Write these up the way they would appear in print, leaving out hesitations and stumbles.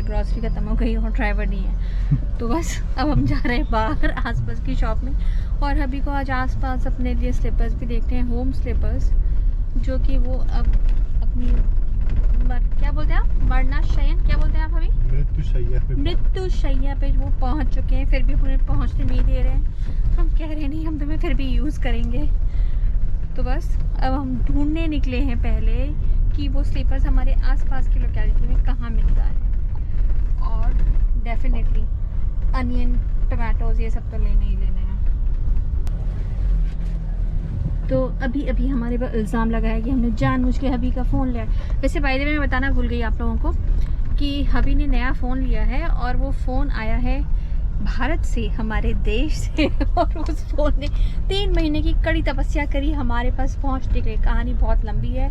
Grocery खत्म हो गई और ड्राइवर नहीं है। तो बस अब हम जा रहे हैं बाहर आसपास की शॉप में, और अभी को आज आसपास अपने लिए स्लीपर्स भी देखते हैं, होम स्लीपर्स, जो कि वो अब अपनी क्या बोलते हैं आप, मरना शयन क्या बोलते हैं आप अभी, मृत्यु शैया पे वो पहुंच चुके हैं, फिर भी उन्हें पहुंचने नहीं दे रहे हैं। हम कह रहे नहीं, हम तुम्हें फिर भी यूज़ करेंगे। तो बस अब हम ढूंढने निकले हैं पहले कि वो स्लीपर्स हमारे आसपास की लोकेलिटी में कहाँ मिलता है, और डेफिनेटली अनियन, टमाटोज ये सब तो लेने ही लेने हैं। तो अभी हमारे पर इल्ज़ाम लगाया कि हमने जानबूझ के हबी का फ़ोन लिया। वैसे बाय द वे मैं बताना भूल गई आप लोगों को कि हबी ने नया फ़ोन लिया है, और वो फ़ोन आया है भारत से, हमारे देश से, और उस फ़ोन ने 3 महीने की कड़ी तपस्या करी हमारे पास पहुंचने के लिए। कहानी बहुत लंबी है,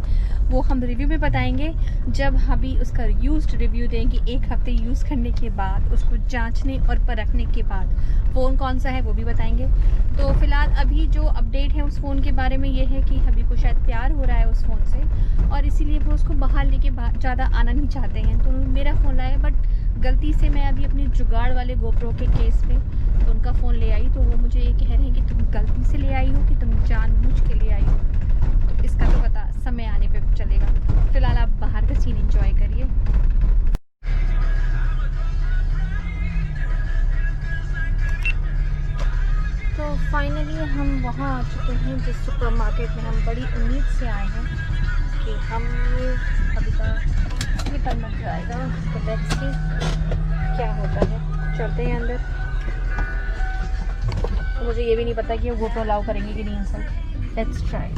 वो हम रिव्यू में बताएंगे जब हबी उसका यूज्ड रिव्यू देंगे, 1 हफ्ते यूज़ करने के बाद, उसको जांचने और परखने के बाद। फ़ोन कौन सा है वो भी बताएंगे। तो फ़िलहाल अभी जो अपडेट है उस फ़ोन के बारे में ये है कि हबी को शायद प्यार हो रहा है उस फ़ोन से, और इसीलिए वो उसको बाहर लेके ज़्यादा आना नहीं चाहते हैं, तो मेरा फ़ोन लाया। बट गलती से मैं अभी अपने जुगाड़ वाले गोप्रो के केस में उनका फ़ोन ले आई, तो वो मुझे ये कह रहे हैं कि तुम गलती से ले आई हो कि तुम जानबूझ के ले आई हो। तो इसका तो पता समय आने पे चलेगा। फिलहाल आप बाहर का सीन एंजॉय करिए। तो फाइनली हम वहाँ आ चुके हैं जिस सुपरमार्केट में हम बड़ी उम्मीद से आए हैं कि हम ये अभी तक स्लीपर मिल जाएगा। तो लेट्स सी क्या होता है, चलते हैं अंदर। तो मुझे ये भी नहीं पता कि वो GoPro अलाउ करेंगे कि नहीं इंसान। Let's try.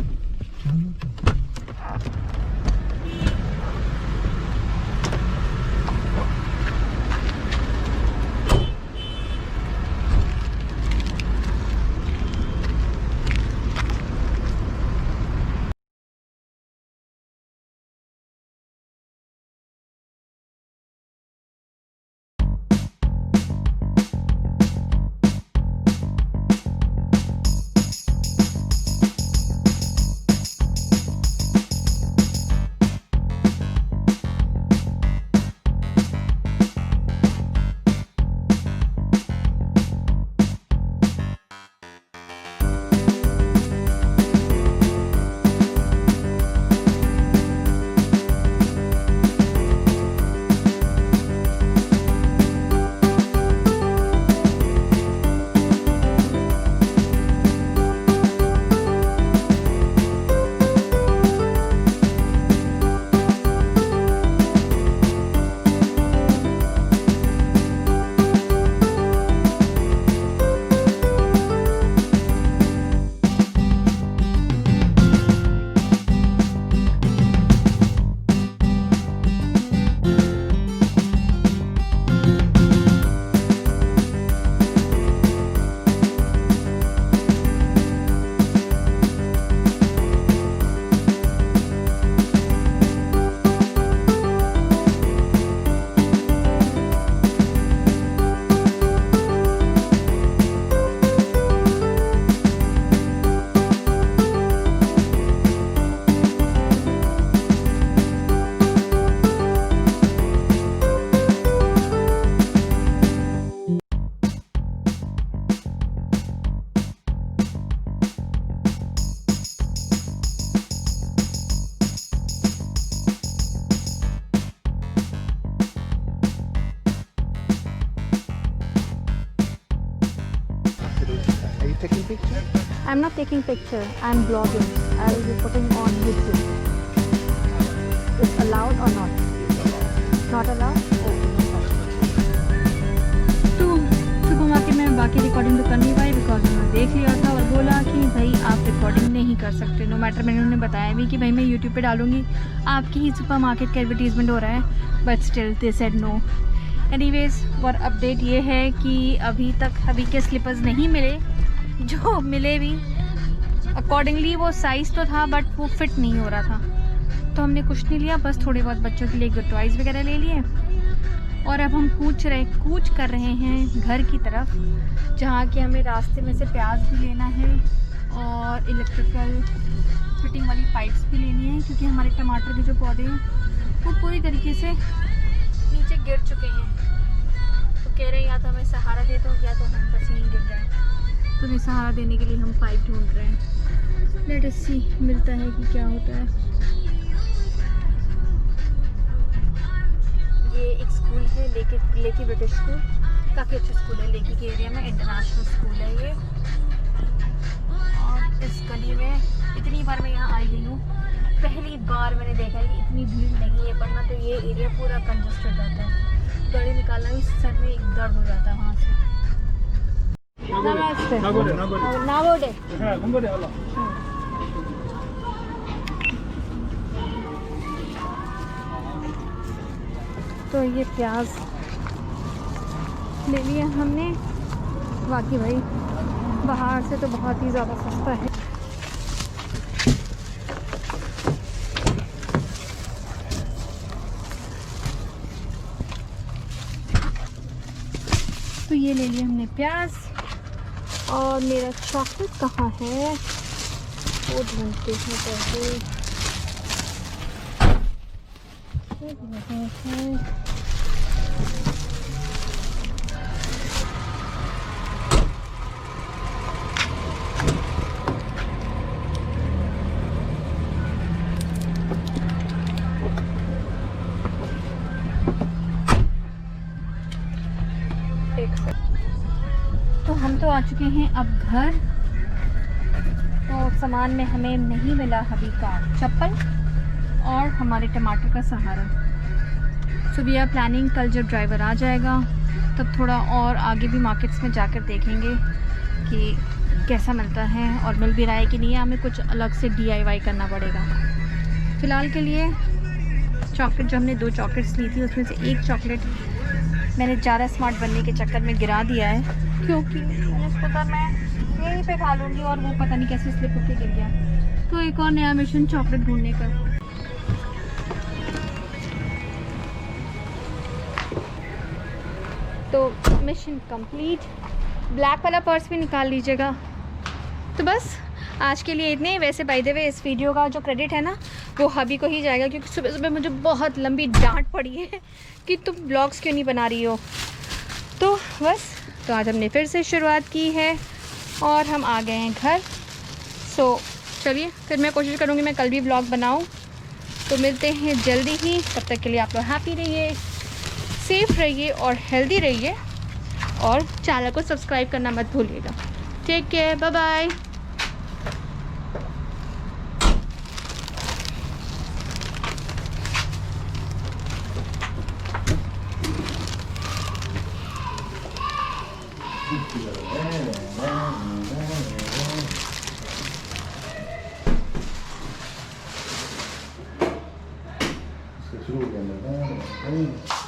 taking picture? I'm not taking picture. I'm blogging. I will be putting on YouTube. It's allowed or not? Not allowed? तो सुबह मार्केट में बाकी रिकॉर्डिंग तो कर नहीं पाई बिकॉज मैंने देख लिया था और बोला कि भाई आप रिकॉर्डिंग नहीं कर सकते। नो मैटर मैंने उन्हें बताया भी कि भाई मैं यूट्यूब पे डालूंगी, आपकी ही सुपर मार्केट का एडवर्टीजमेंट हो रहा है, but still they said no. Anyways और अपडेट ये है कि अभी तक अभी के स्लीपर्स नहीं मिले, जो मिले भी अकॉर्डिंगली वो साइज़ तो था बट वो फिट नहीं हो रहा था, तो हमने कुछ नहीं लिया, बस थोड़े बहुत बच्चों के लिए गुड टॉयज़ वगैरह ले लिए। और अब हम कूच कर रहे हैं घर की तरफ, जहाँ कि हमें रास्ते में से प्याज भी लेना है और इलेक्ट्रिकल फिटिंग वाली पाइप्स भी लेनी है, क्योंकि हमारे टमाटर के जो पौधे हैं वो पूरी तरीके से नीचे गिर चुके हैं, तो कह रहे हैं या तो हमें सहारा दे दो या तो हम बस यहीं गिर जाएं। तो उन्हें सहारा देने के लिए हम पाइप ढूंढ रहे हैं। लेट अस सी मिलता है कि क्या होता है। ये एक स्कूल है, लेकी ब्रिटिश स्कूल, काफ़ी अच्छा स्कूल है। लेकी के एरिया में इंटरनेशनल स्कूल है ये। और इस गली में इतनी बार मैं यहाँ आई गई हूँ, पहली बार मैंने देखा है कि इतनी भीड़ नहीं है, वरना तो ये एरिया पूरा कंजस्टेड रहता है। गाड़ी निकालना भी सर में एक दर्द हो जाता है वहाँ से। नमस्ते। नागोडे। तो ये प्याज ले लिया हमने। बाकी भाई बाहर से तो बहुत ही ज़्यादा सस्ता है। तो ये ले लिया हमने प्याज। और मेरा चॉकलेट कहाँ है, वो ढूंढते हैं कैसे। तो हम तो आ चुके हैं अब घर। तो सामान में हमें नहीं मिला हबी का चप्पल और हमारे टमाटर का सहारा। सो वी आर प्लानिंग कल जब ड्राइवर आ जाएगा तब थोड़ा और आगे भी मार्केट्स में जाकर देखेंगे कि कैसा मिलता है और मिल भी रहा है कि नहीं है। हमें कुछ अलग से DIY करना पड़ेगा। फ़िलहाल के लिए चॉकलेट, जो हमने 2 चॉकलेट्स ली थी उसमें से एक चॉकलेट मैंने ज़्यादा स्मार्ट बनने के चक्कर में गिरा दिया है, क्योंकि मैंने सोचा मैं यहीं पे खा लूँगी और वो पता नहीं कैसे स्लिप होके गिर गया। तो एक और नया मिशन चॉकलेट ढूंढने का। तो मिशन कंप्लीट। ब्लैक वाला पर्स भी निकाल लीजिएगा। तो बस आज के लिए इतने। वैसे बाय द वे इस वीडियो का जो क्रेडिट है ना वो हबी को ही जाएगा, क्योंकि सुबह सुबह मुझे बहुत लंबी डांट पड़ी है कि तुम ब्लॉग्स क्यों नहीं बना रही हो। तो बस, तो आज हमने फिर से शुरुआत की है और हम आ गए हैं घर। सो चलिए फिर मैं कोशिश करूँगी मैं कल भी ब्लॉग बनाऊँ। तो मिलते हैं जल्दी ही। तब तक के लिए आप लोग हैप्पी रहिए, सेफ रहिए और हेल्दी रहिए, और चैनल को सब्सक्राइब करना मत भूलिएगा। Take care, bye bye. शुरू हो गया।